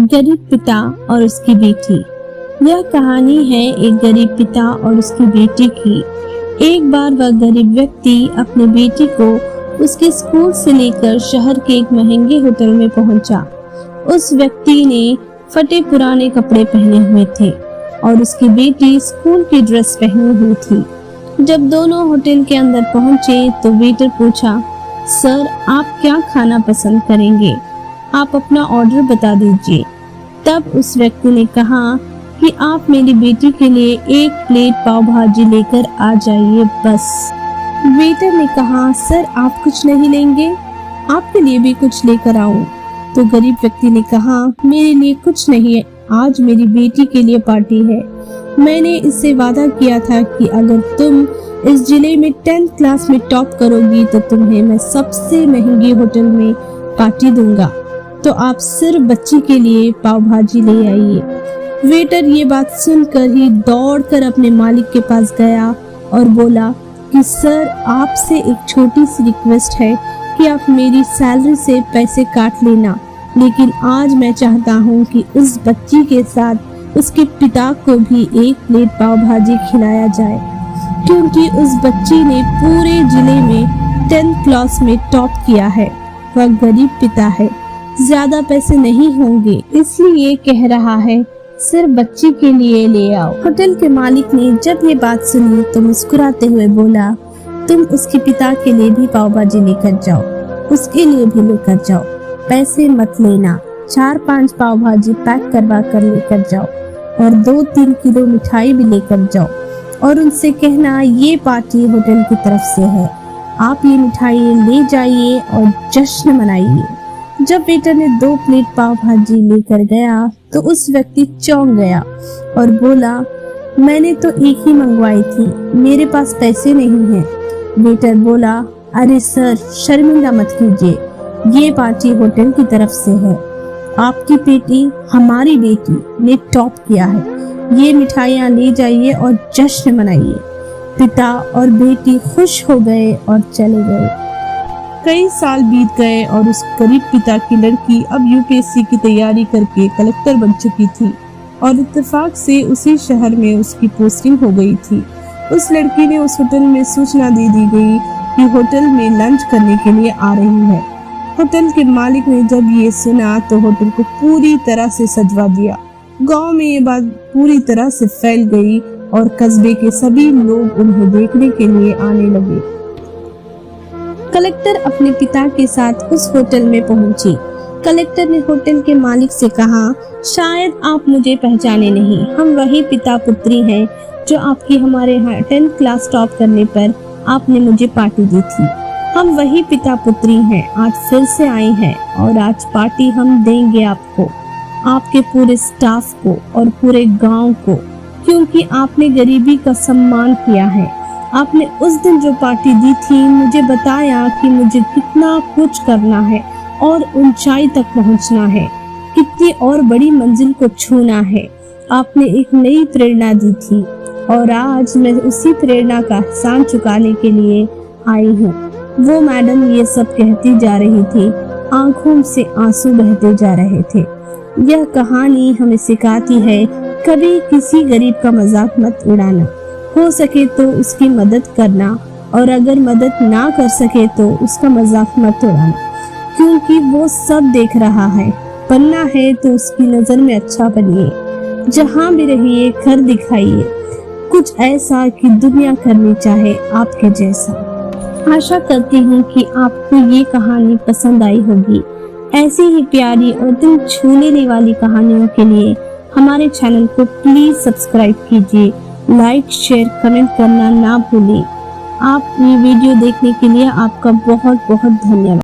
गरीब पिता और उसकी बेटी। यह कहानी है एक गरीब पिता और उसकी बेटी की। एक बार वह गरीब व्यक्ति अपनी बेटी को उसके स्कूल से लेकर शहर के एक महंगे होटल में पहुंचा। उस व्यक्ति ने फटे पुराने कपड़े पहने हुए थे और उसकी बेटी स्कूल की ड्रेस पहनी हुई थी। जब दोनों होटल के अंदर पहुंचे तो वेटर पूछा, सर आप क्या खाना पसंद करेंगे? आप अपना ऑर्डर बता दीजिए। तब उस व्यक्ति ने कहा कि आप मेरी बेटी के लिए 1 प्लेट पाव भाजी लेकर आ जाइए बस। वेटर ने कहा, सर आप कुछ नहीं लेंगे? आपके लिए भी कुछ लेकर आऊं? तो गरीब व्यक्ति ने कहा, मेरे लिए कुछ नहीं, आज मेरी बेटी के लिए पार्टी है। मैंने इससे वादा किया था कि अगर तुम इस जिले में 10th क्लास में टॉप करोगी तो तुम्हें मैं सबसे महंगी होटल में पार्टी दूंगा। तो आप सिर्फ बच्ची के लिए पाव भाजी ले आइए। वेटर ये बात सुनकर ही दौड़कर अपने मालिक के पास गया और बोला कि सर आपसे एक छोटी सी रिक्वेस्ट है कि आप मेरी सैलरी से पैसे काट लेना, लेकिन आज मैं चाहता हूँ कि उस बच्ची के साथ उसके पिता को भी 1 प्लेट पाव भाजी खिलाया जाए, क्योंकि उस बच्ची ने पूरे जिले में 10th क्लास में टॉप किया है। वह गरीब पिता है, ज्यादा पैसे नहीं होंगे, इसलिए कह रहा है सिर्फ बच्ची के लिए ले आओ। होटल के मालिक ने जब ये बात सुनी तो मुस्कुराते हुए बोला, तुम उसके पिता के लिए भी पाव भाजी लेकर जाओ, उसके लिए भी लेकर जाओ, पैसे मत लेना। 4-5 पाव भाजी पैक करवा कर लेकर जाओ और 2-3 किलो मिठाई भी लेकर जाओ और उनसे कहना ये पार्टी होटल की तरफ से है, आप ये मिठाई ले जाइए और जश्न मनाइए। जब वेटर ने 2 प्लेट पाव भाजी लेकर गया तो उस व्यक्ति चौंक गया और बोला, मैंने तो 1 ही मंगवाई थी, मेरे पास पैसे नहीं हैं। वेटर बोला, अरे सर शर्मिंदा मत कीजिए, ये पार्टी होटल की तरफ से है, आपकी बेटी हमारी बेटी ने टॉप किया है, ये मिठाइयाँ ले जाइए और जश्न मनाइए। पिता और बेटी खुश हो गए और चले गए। कई साल बीत गए और उस गरीब पिता की लड़की अब यूपीएससी की तैयारी करके कलेक्टर बन चुकी थी और इत्तेफाक से उसी शहर में उसकी पोस्टिंग हो गई थी। उस लड़की ने उस होटल में सूचना दे दी गई कि होटल में लंच करने के लिए आ रही है। होटल के मालिक ने जब ये सुना तो होटल को पूरी तरह से सजवा दिया। गांव में ये बात पूरी तरह से फैल गई और कस्बे के सभी लोग उन्हें देखने के लिए आने लगे। कलेक्टर अपने पिता के साथ उस होटल में पहुंची। कलेक्टर ने होटल के मालिक से कहा, शायद आप मुझे पहचाने नहीं, हम वही पिता पुत्री हैं जो आपकी हमारे यहाँ 10th क्लास टॉप करने पर आपने मुझे पार्टी दी थी। हम वही पिता पुत्री हैं, आज फिर से आए हैं और आज पार्टी हम देंगे आपको, आपके पूरे स्टाफ को और पूरे गांव को, क्योंकि आपने गरीबी का सम्मान किया है। आपने उस दिन जो पार्टी दी थी मुझे बताया कि मुझे कितना कुछ करना है और ऊंचाई तक पहुंचना है, कितनी और बड़ी मंजिल को छूना है। आपने एक नई प्रेरणा दी थी और आज मैं उसी प्रेरणा का एहसान चुकाने के लिए आई हूँ। वो मैडम ये सब कहती जा रही थी, आंखों से आंसू बहते जा रहे थे। यह कहानी हमें सिखाती है, कभी किसी गरीब का मजाक मत उड़ाना, हो सके तो उसकी मदद करना और अगर मदद ना कर सके तो उसका मजाक मत उड़ाना, क्योंकि वो सब देख रहा है। बनना है तो उसकी नजर में अच्छा बनिए, जहाँ भी रहिए घर दिखाइए, कुछ ऐसा कि दुनिया करनी चाहे आपके जैसा। आशा करती हूँ कि आपको ये कहानी पसंद आई होगी। ऐसी ही प्यारी और दिल छू लेने वाली कहानियों के लिए हमारे चैनल को प्लीज सब्सक्राइब कीजिए, लाइक शेयर कमेंट करना ना भूलें। आप ये वीडियो देखने के लिए आपका बहुत बहुत धन्यवाद।